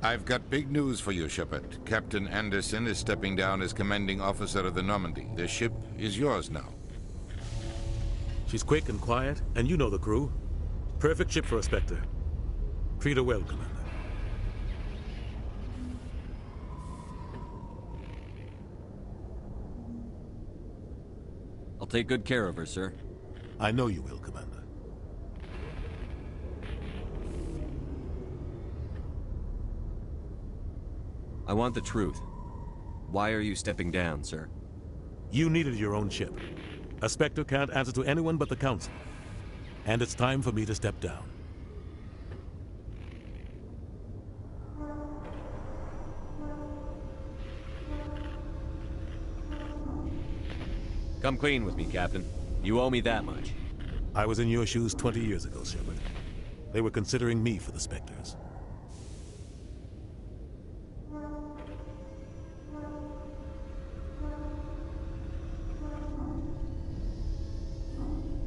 I've got big news for you, Shepard. Captain Anderson is stepping down as commanding officer of the Normandy. The ship is yours now. She's quick and quiet, and you know the crew. Perfect ship for a Spectre. Treat her well, Commander. I'll take good care of her, sir. I know you will, Commander. I want the truth. Why are you stepping down, sir? You needed your own ship. A Spectre can't answer to anyone but the Council. And it's time for me to step down. Come clean with me, Captain. You owe me that much. I was in your shoes 20 years ago, Shepard. They were considering me for the Spectres.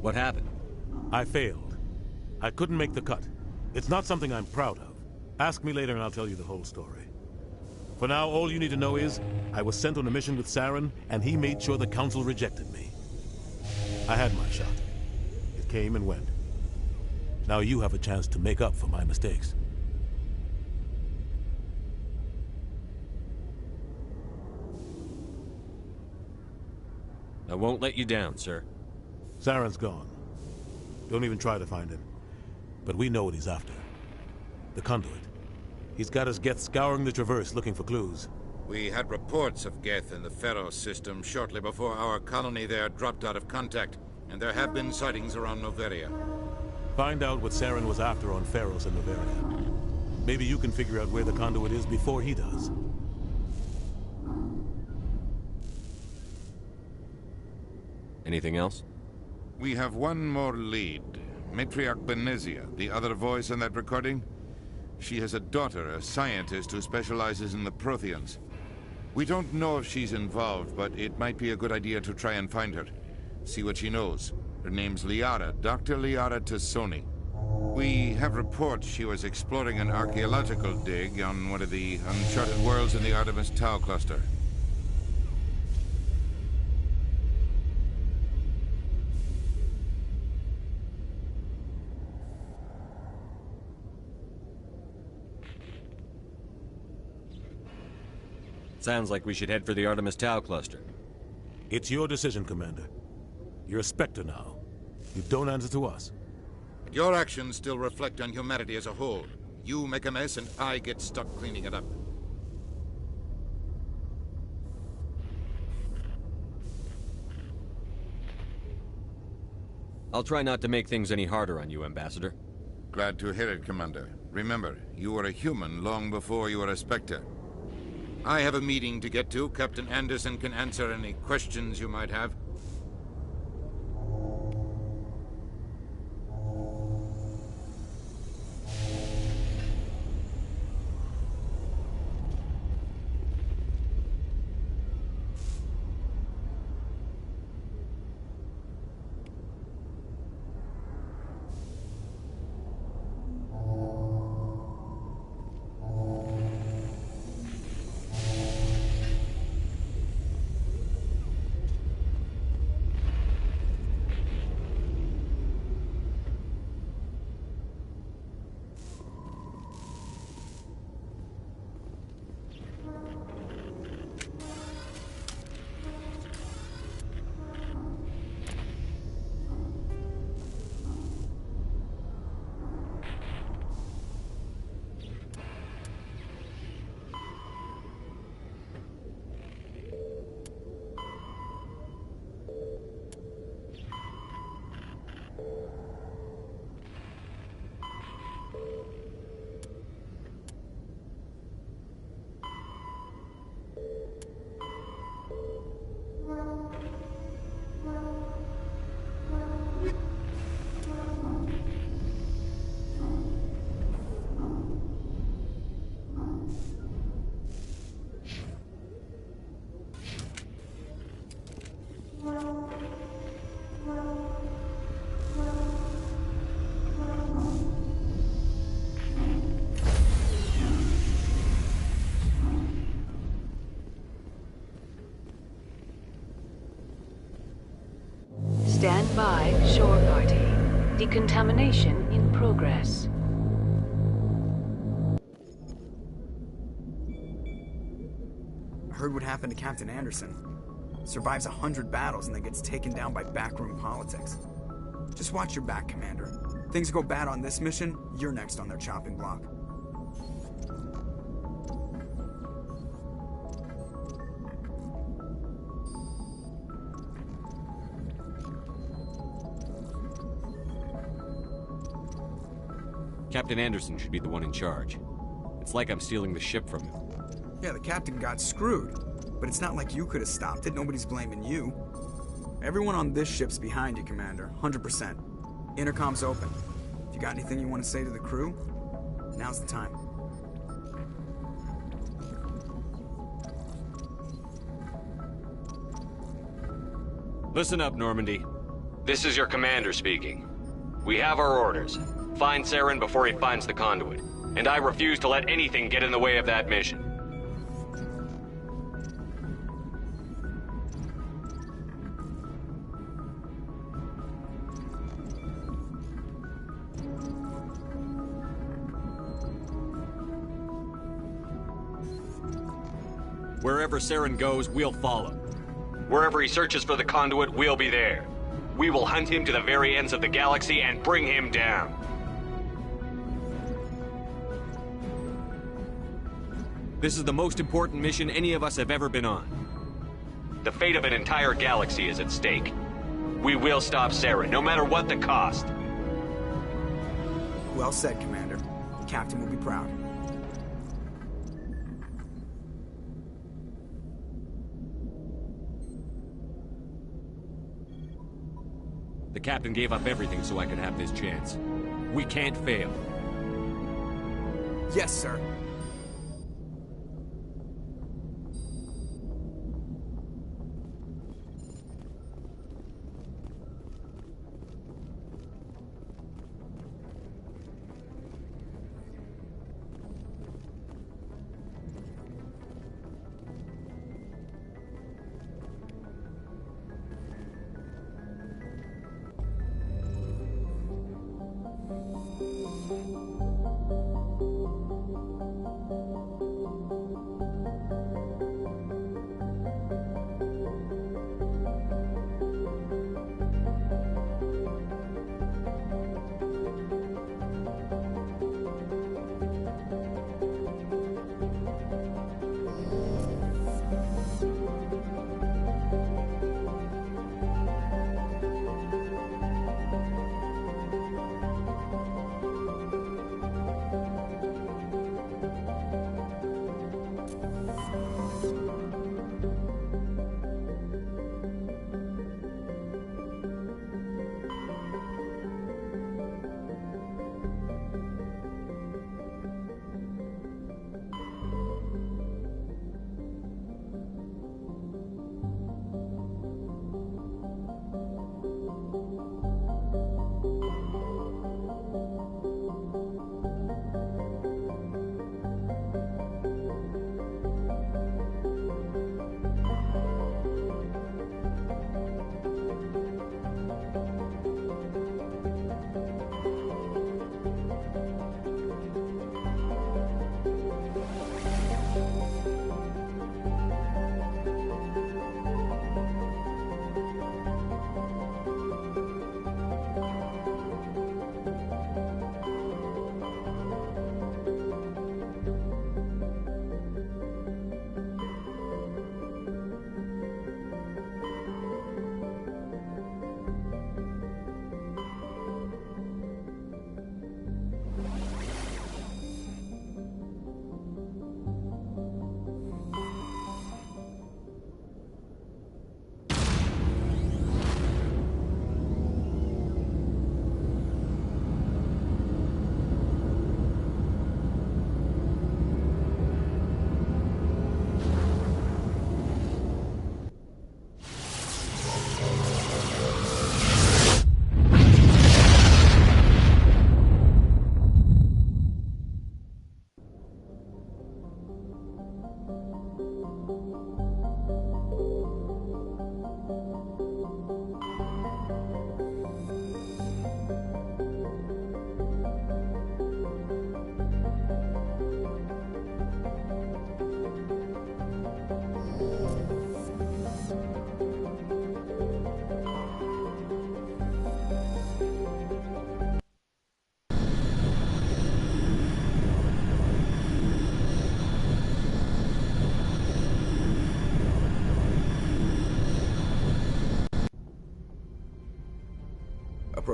What happened? I failed. I couldn't make the cut. It's not something I'm proud of. Ask me later and I'll tell you the whole story. For now, all you need to know is, I was sent on a mission with Saren, and he made sure the Council rejected me. I had my shot. It came and went. Now you have a chance to make up for my mistakes. I won't let you down, sir. Saren's gone. Don't even try to find him. But we know what he's after. The conduit. He's got us Geth scouring the Traverse looking for clues. We had reports of Geth in the Pharos system shortly before our colony there dropped out of contact, and there have been sightings around Noveria. Find out what Saren was after on Pharos and Noveria. Maybe you can figure out where the conduit is before he does. Anything else? We have one more lead. Matriarch Benezia, the other voice in that recording. She has a daughter, a scientist who specializes in the Protheans. We don't know if she's involved, but it might be a good idea to try and find her. See what she knows. Her name's Liara, Dr. Liara Tassoni. We have reports she was exploring an archaeological dig on one of the uncharted worlds in the Artemis Tau cluster. Sounds like we should head for the Artemis Tau cluster. It's your decision, Commander. You're a Spectre now. You don't answer to us. Your actions still reflect on humanity as a whole. You make a mess and I get stuck cleaning it up. I'll try not to make things any harder on you, Ambassador. Glad to hear it, Commander. Remember, you were a human long before you were a Spectre. I have a meeting to get to. Captain Anderson can answer any questions you might have. Stand by, shore party. Decontamination in progress. I heard what happened to Captain Anderson. Survives 100 battles and then gets taken down by backroom politics. Just watch your back, Commander. Things go bad on this mission, you're next on their chopping block. Captain Anderson should be the one in charge. It's like I'm stealing the ship from him. Yeah, the captain got screwed. But it's not like you could have stopped it. Nobody's blaming you. Everyone on this ship's behind you, Commander. 100%. Intercom's open. If you got anything you want to say to the crew, now's the time. Listen up, Normandy. This is your commander speaking. We have our orders. Find Saren before he finds the conduit. And I refuse to let anything get in the way of that mission. Wherever Saren goes, we'll follow. Wherever he searches for the conduit, we'll be there. We will hunt him to the very ends of the galaxy and bring him down. This is the most important mission any of us have ever been on. The fate of an entire galaxy is at stake. We will stop Saren, no matter what the cost. Well said, Commander. The captain will be proud. The captain gave up everything so I could have this chance. We can't fail. Yes, sir.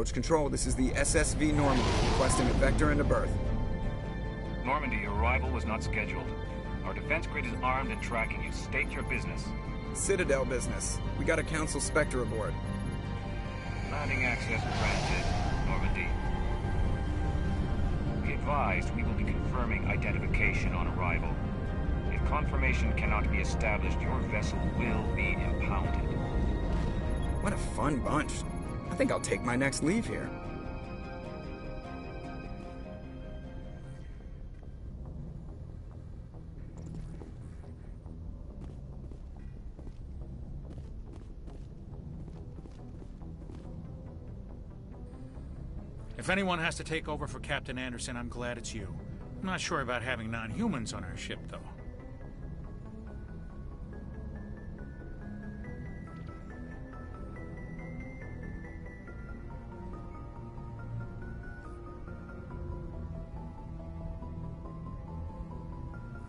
Approach control, this is the SSV Normandy, requesting a vector and a berth. Normandy, your arrival was not scheduled. Our defense grid is armed and tracking you. State your business. Citadel business. We got a Council Spectre aboard. Landing access granted, Normandy. Be advised, we will be confirming identification on arrival. If confirmation cannot be established, your vessel will be impounded. What a fun bunch. I think I'll take my next leave here. If anyone has to take over for Captain Anderson, I'm glad it's you. I'm not sure about having non-humans on our ship, though.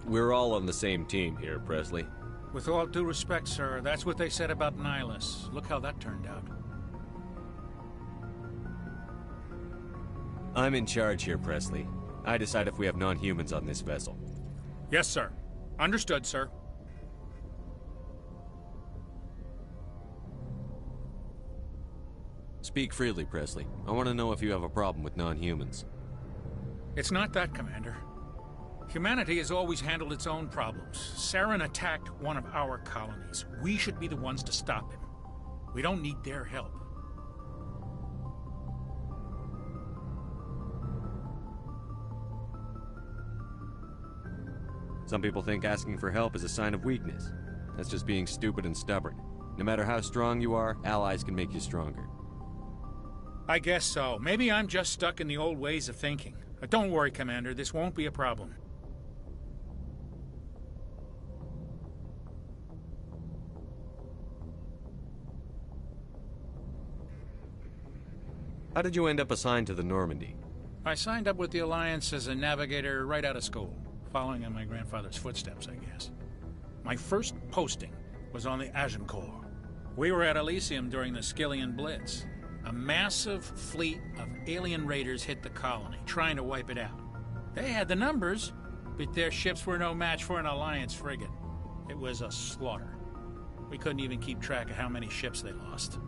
We're all on the same team here, Presley. With all due respect, sir, that's what they said about Nihilus. Look how that turned out. I'm in charge here, Presley. I decide if we have non-humans on this vessel. Yes, sir. Understood, sir. Speak freely, Presley. I want to know if you have a problem with non-humans. It's not that, Commander. Humanity has always handled its own problems. Saren attacked one of our colonies. We should be the ones to stop him. We don't need their help. Some people think asking for help is a sign of weakness. That's just being stupid and stubborn. No matter how strong you are, allies can make you stronger. I guess so. Maybe I'm just stuck in the old ways of thinking. But don't worry, Commander. This won't be a problem. How did you end up assigned to the Normandy? I signed up with the Alliance as a navigator right out of school, following in my grandfather's footsteps, I guess. My first posting was on the Agincourt. We were at Elysium during the Skillian Blitz. A massive fleet of alien raiders hit the colony, trying to wipe it out. They had the numbers, but their ships were no match for an Alliance frigate. It was a slaughter. We couldn't even keep track of how many ships they lost.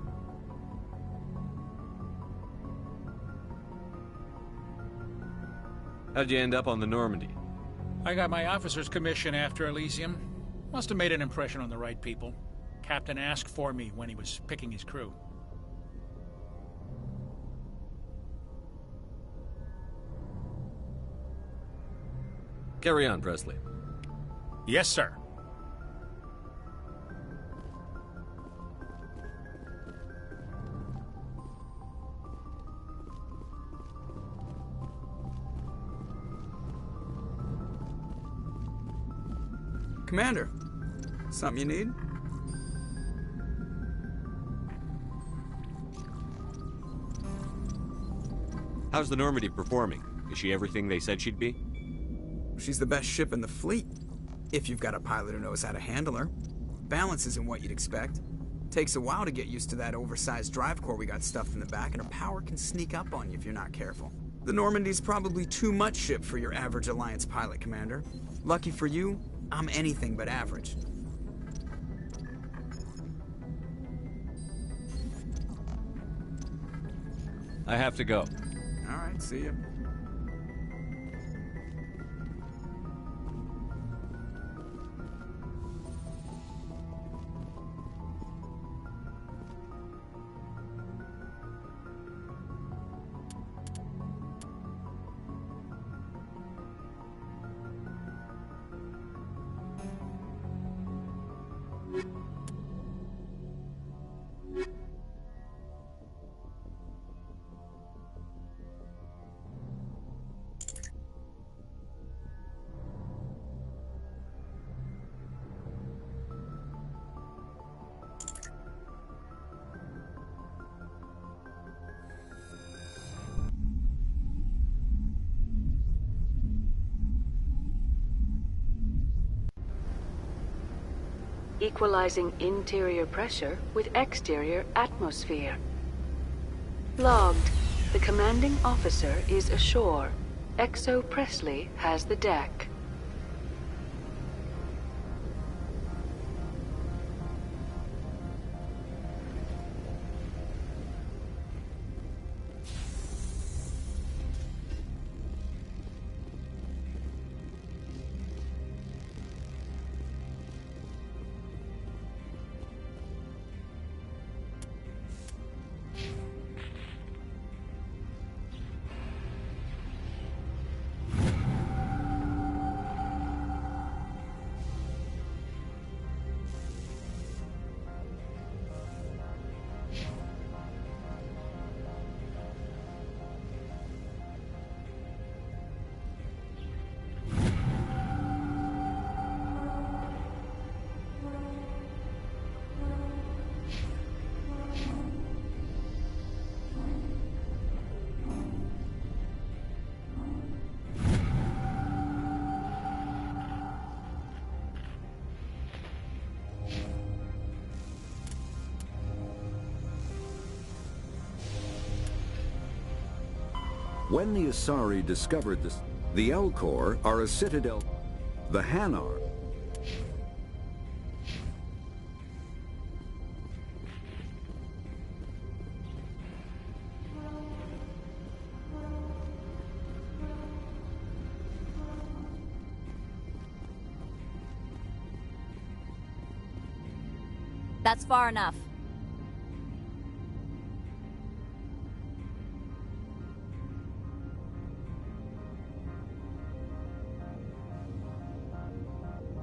How'd you end up on the Normandy? I got my officer's commission after Elysium. Must have made an impression on the right people. Captain asked for me when he was picking his crew. Carry on, Presley. Yes, sir. Commander, something you need? How's the Normandy performing? Is she everything they said she'd be? She's the best ship in the fleet, if you've got a pilot who knows how to handle her. Balance isn't what you'd expect. Takes a while to get used to that oversized drive core we got stuffed in the back, and her power can sneak up on you if you're not careful. The Normandy's probably too much ship for your average Alliance pilot, Commander. Lucky for you, I'm anything but average. I have to go. All right, see ya. Equalizing interior pressure with exterior atmosphere. Logged. The commanding officer is ashore. XO Presley has the deck. When the Asari discovered this, the Elcor are a citadel. The Hanar. That's far enough.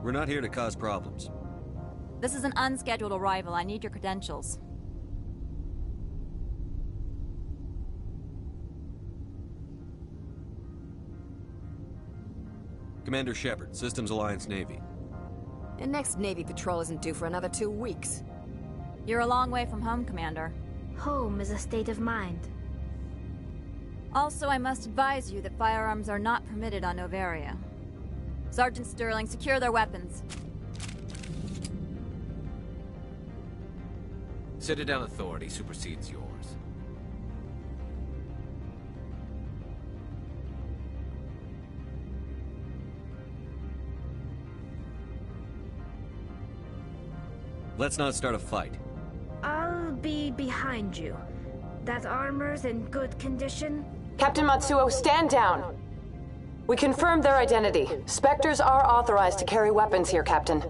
We're not here to cause problems. This is an unscheduled arrival. I need your credentials. Commander Shepard, Systems Alliance Navy. The next Navy patrol isn't due for another 2 weeks. You're a long way from home, Commander. Home is a state of mind. Also, I must advise you that firearms are not permitted on Noveria. Sergeant Sterling, secure their weapons. Citadel authority supersedes yours. Let's not start a fight. I'll be behind you. That armor's in good condition? Captain Matsuo, stand down! We confirmed their identity. Spectres are authorized to carry weapons here, Captain.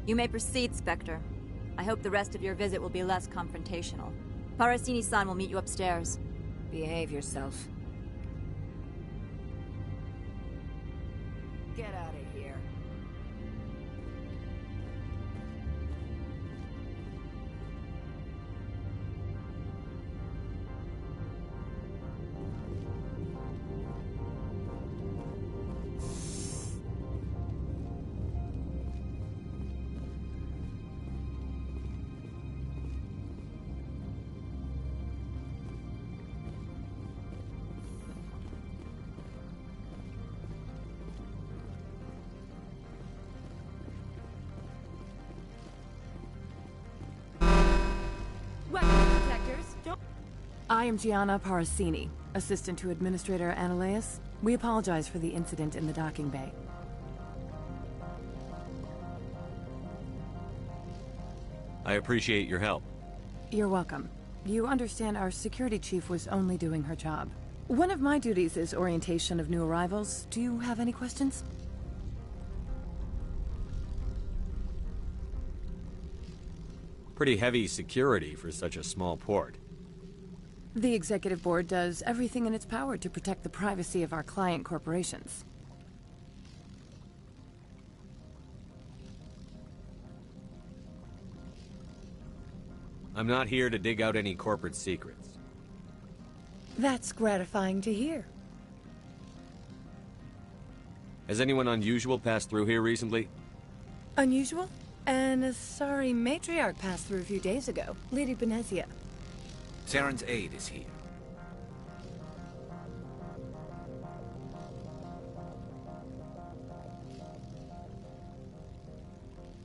You may proceed, Spectre. I hope the rest of your visit will be less confrontational. Parasini-san will meet you upstairs. Behave yourself. Get out of here. I am Gianna Parasini, assistant to Administrator Ananias. We apologize for the incident in the docking bay. I appreciate your help. You're welcome. You understand our security chief was only doing her job. One of my duties is orientation of new arrivals. Do you have any questions? Pretty heavy security for such a small port. The Executive Board does everything in its power to protect the privacy of our client corporations. I'm not here to dig out any corporate secrets. That's gratifying to hear. Has anyone unusual passed through here recently? Unusual? An Asari matriarch passed through a few days ago, Lady Benezia. Saren's aide is here.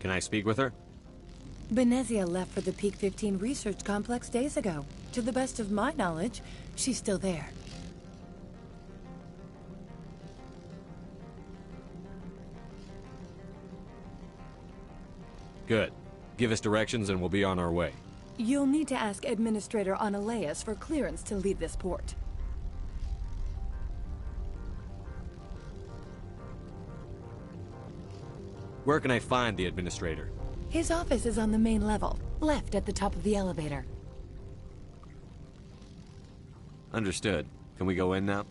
Can I speak with her? Benezia left for the Peak 15 research complex days ago. To the best of my knowledge, she's still there. Good. Give us directions and we'll be on our way. You'll need to ask Administrator Analeas for clearance to leave this port. Where can I find the Administrator? His office is on the main level, left at the top of the elevator. Understood. Can we go in now?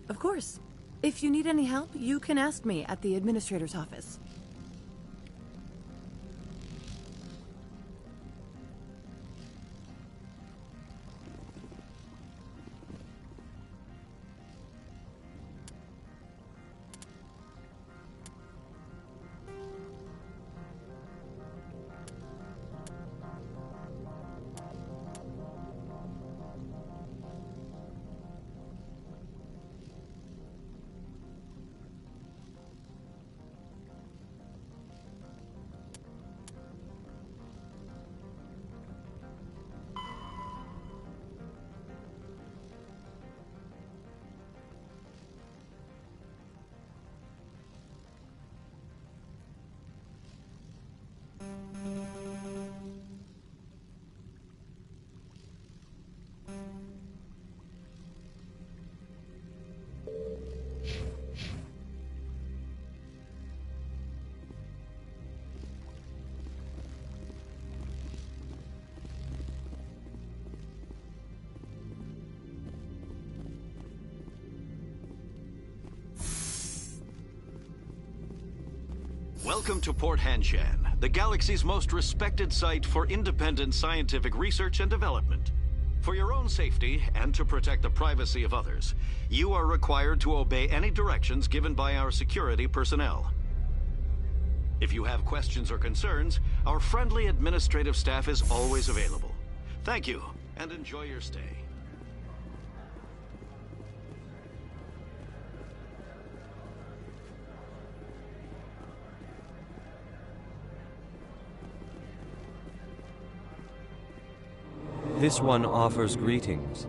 Of course. If you need any help, you can ask me at the Administrator's office. Welcome to Port Hanshan, the galaxy's most respected site for independent scientific research and development. For your own safety and to protect the privacy of others, you are required to obey any directions given by our security personnel. If you have questions or concerns, our friendly administrative staff is always available. Thank you, and enjoy your stay. This one offers greetings.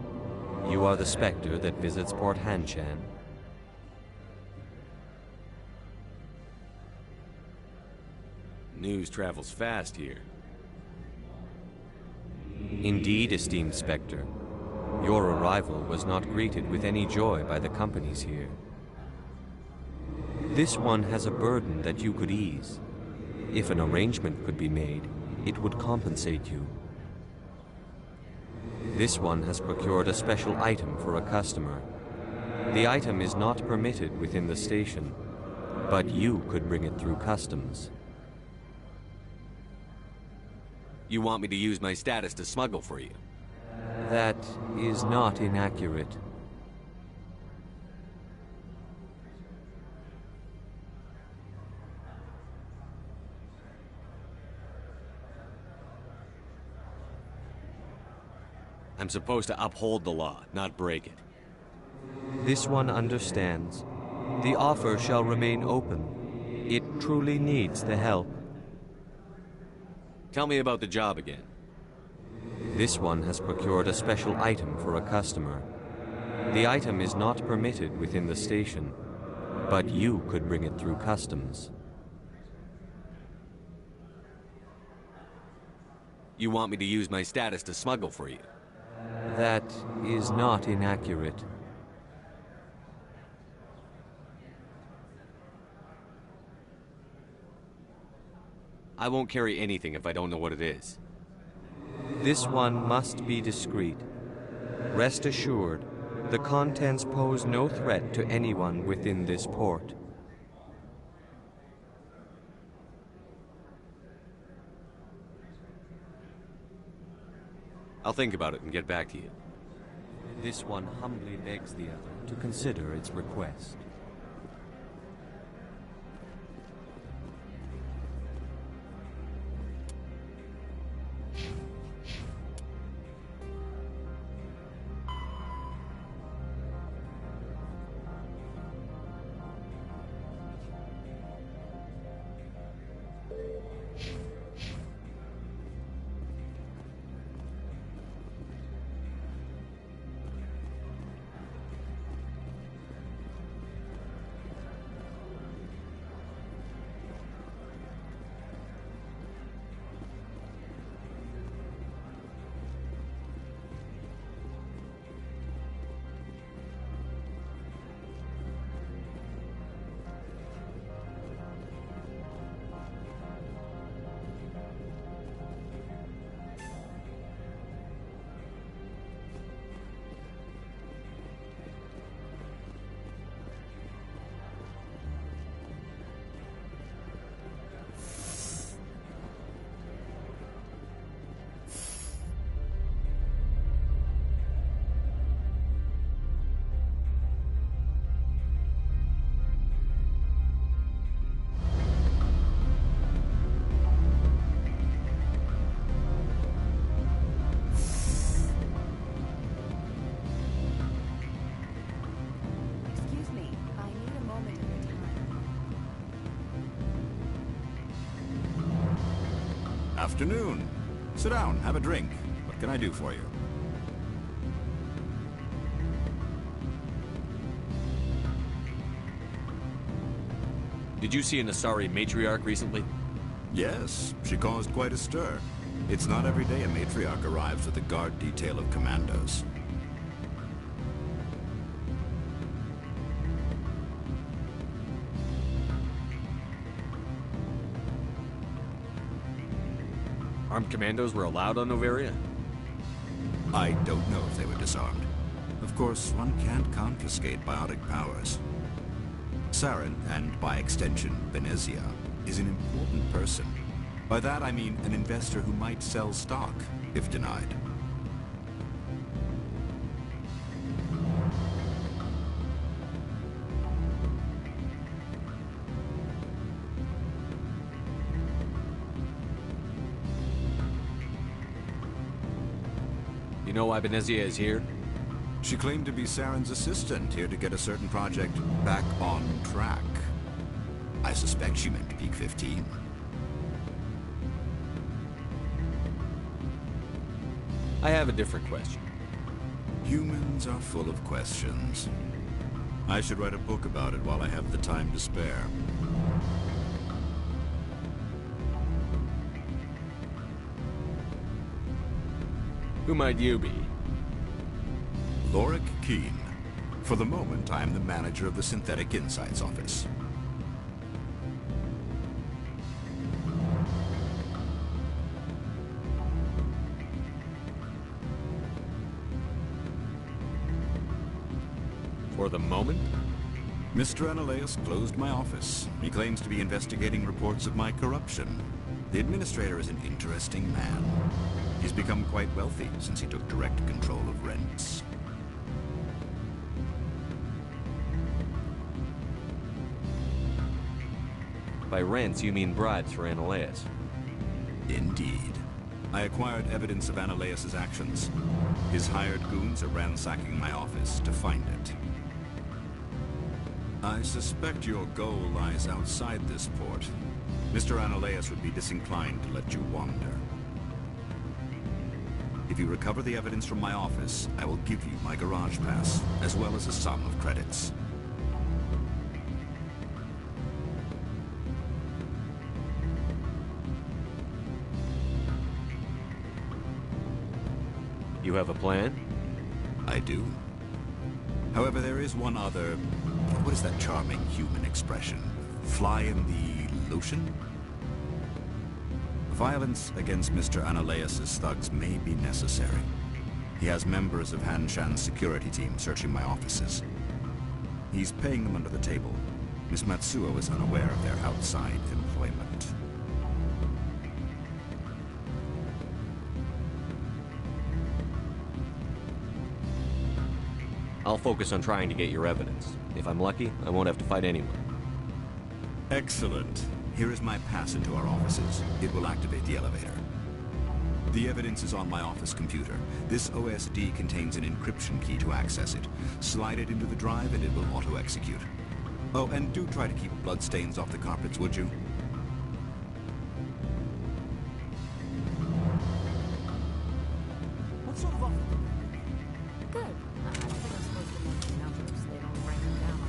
You are the Spectre that visits Port Hanshan. News travels fast here. Indeed, esteemed Spectre. Your arrival was not greeted with any joy by the companies here. This one has a burden that you could ease. If an arrangement could be made, it would compensate you. This one has procured a special item for a customer. The item is not permitted within the station, but you could bring it through customs. You want me to use my status to smuggle for you? That is not inaccurate. I'm supposed to uphold the law, not break it. This one understands. The offer shall remain open. It truly needs the help. Tell me about the job again. This one has procured a special item for a customer. The item is not permitted within the station, but you could bring it through customs. You want me to use my status to smuggle for you? That is not inaccurate. I won't carry anything if I don't know what it is. This one must be discreet. Rest assured, the contents pose no threat to anyone within this port. I'll think about it and get back to you. This one humbly begs the other to consider its request. Afternoon. Sit down, have a drink. What can I do for you? Did you see an Asari matriarch recently? Yes, she caused quite a stir. It's not every day a matriarch arrives with a guard detail of commandos. Armed commandos were allowed on Novaria? I don't know if they were disarmed. Of course, one can't confiscate biotic powers. Saren, and by extension, Venezia, is an important person. By that I mean an investor who might sell stock, if denied. You know why Venezia is here? She claimed to be Saren's assistant, here to get a certain project back on track. I suspect she meant Peak 15. I have a different question. Humans are full of questions. I should write a book about it while I have the time to spare. Who might you be? Lorik Keen. For the moment, I am the manager of the Synthetic Insights Office. For the moment? Mr. Analeus closed my office. He claims to be investigating reports of my corruption. The administrator is an interesting man. He's become quite wealthy since he took direct control of rents. By rents, you mean bribes for Analeus? Indeed. I acquired evidence of Analeus' actions. His hired goons are ransacking my office to find it. I suspect your goal lies outside this port. Mr. Analeus would be disinclined to let you wander. If you recover the evidence from my office, I will give you my garage pass, as well as a sum of credits. You have a plan? I do. However, there is one other... What is that charming human expression? Fly in the lotion? Violence against Mr. Analeus' thugs may be necessary. He has members of Hanshan's security team searching my offices. He's paying them under the table. Miss Matsuo is unaware of their outside employment. I'll focus on trying to get your evidence. If I'm lucky, I won't have to fight anyone. Excellent. Here is my pass into our offices. It will activate the elevator. The evidence is on my office computer. This OSD contains an encryption key to access it. Slide it into the drive and it will auto-execute. Oh, and do try to keep bloodstains off the carpets, would you? What sort of offer? Good. I don't think I'm supposed to mention numbers. They don't write them down.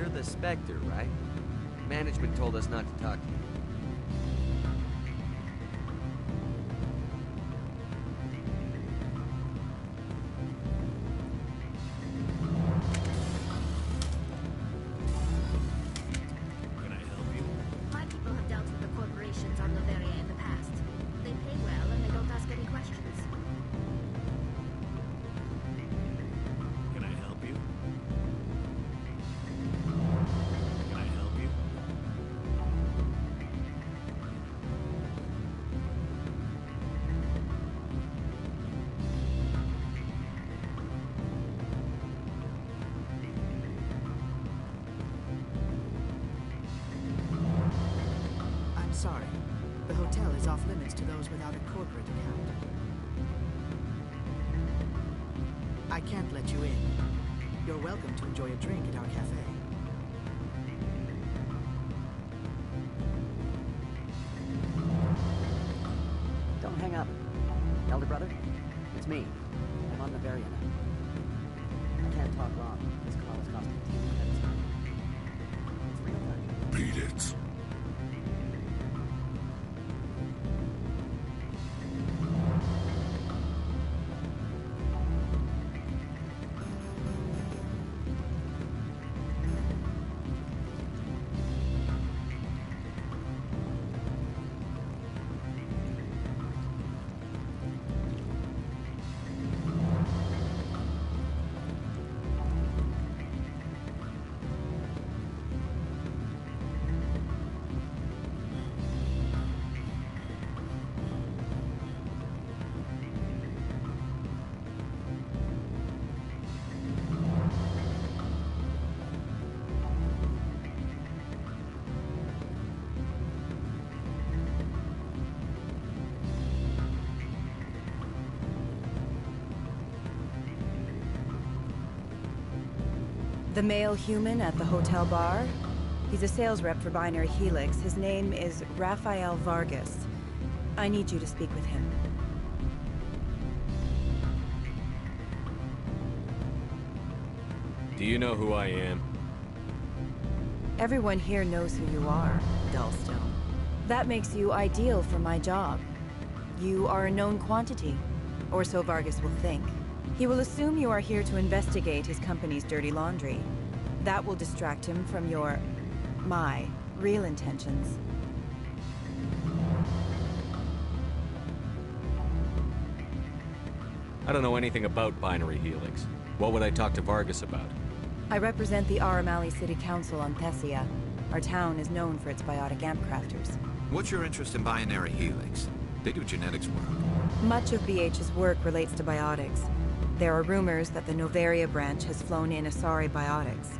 You're the Spectre, right? Management told us not to talk to you. Can I help you? My people have dealt with the corporations on Noveria in the past. They pay well and they don't ask any questions. Can I help you? Can I help you? I'm sorry. The hotel is off limits to those without a corporate account. I can't let you in. You're welcome to enjoy a drink at our cafe. Don't hang up. Elder brother, it's me. I'm on Noveria now. I can't talk long. This call is costing 10 credits. It's real time. Beat it. The male human at the hotel bar? He's a sales rep for Binary Helix. His name is Rafael Vargas. I need you to speak with him. Do you know who I am? Everyone here knows who you are, Dullstone. That makes you ideal for my job. You are a known quantity, or so Vargas will think. He will assume you are here to investigate his company's dirty laundry. That will distract him from my real intentions. I don't know anything about Binary Helix. What would I talk to Vargas about? I represent the Aramali City Council on Thessia. Our town is known for its biotic amp crafters. What's your interest in Binary Helix? They do genetics work. Much of BH's work relates to biotics. There are rumors that the Noveria branch has flown in Asari biotics.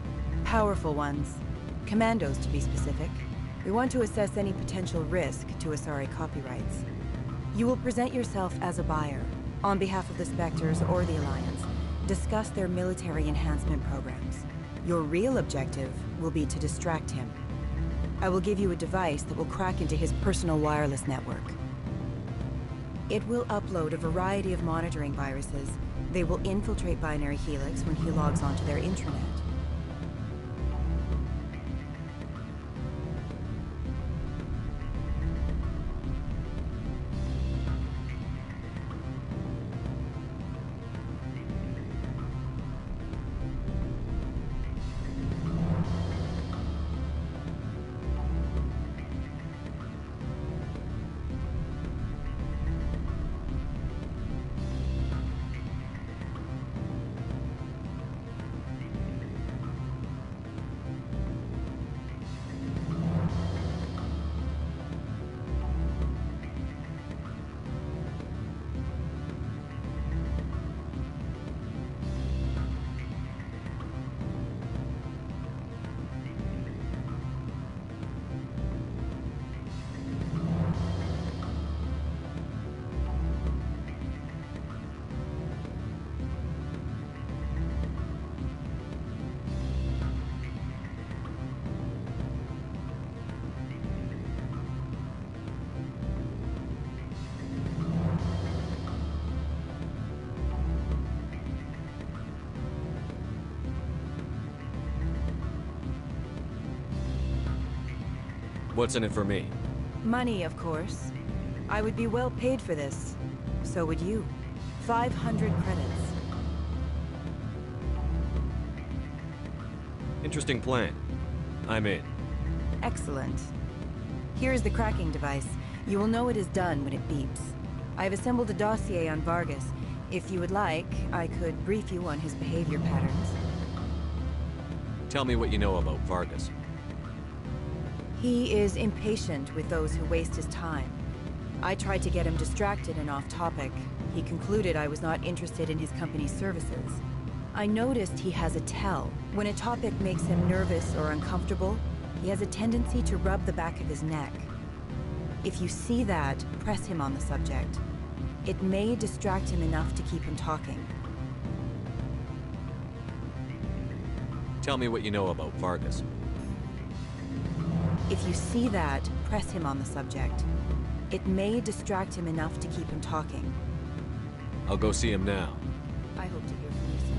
Powerful ones. Commandos, to be specific. We want to assess any potential risk to Asari copyrights. You will present yourself as a buyer, on behalf of the Spectres or the Alliance. Discuss their military enhancement programs. Your real objective will be to distract him. I will give you a device that will crack into his personal wireless network. It will upload a variety of monitoring viruses. They will infiltrate Binary Helix when he logs onto their intranet. What's in it for me? Money, of course. I would be well paid for this. So would you. 500 credits. Interesting plan. I'm in. Excellent. Here is the cracking device. You will know it is done when it beeps. I have assembled a dossier on Vargas. If you would like, I could brief you on his behavior patterns. Tell me what you know about Vargas. He is impatient with those who waste his time. I tried to get him distracted and off topic. He concluded I was not interested in his company's services. I noticed he has a tell. When a topic makes him nervous or uncomfortable, he has a tendency to rub the back of his neck. If you see that, press him on the subject. It may distract him enough to keep him talking. Tell me what you know about Vargas. If you see that, press him on the subject. It may distract him enough to keep him talking. I'll go see him now. I hope to hear from you soon.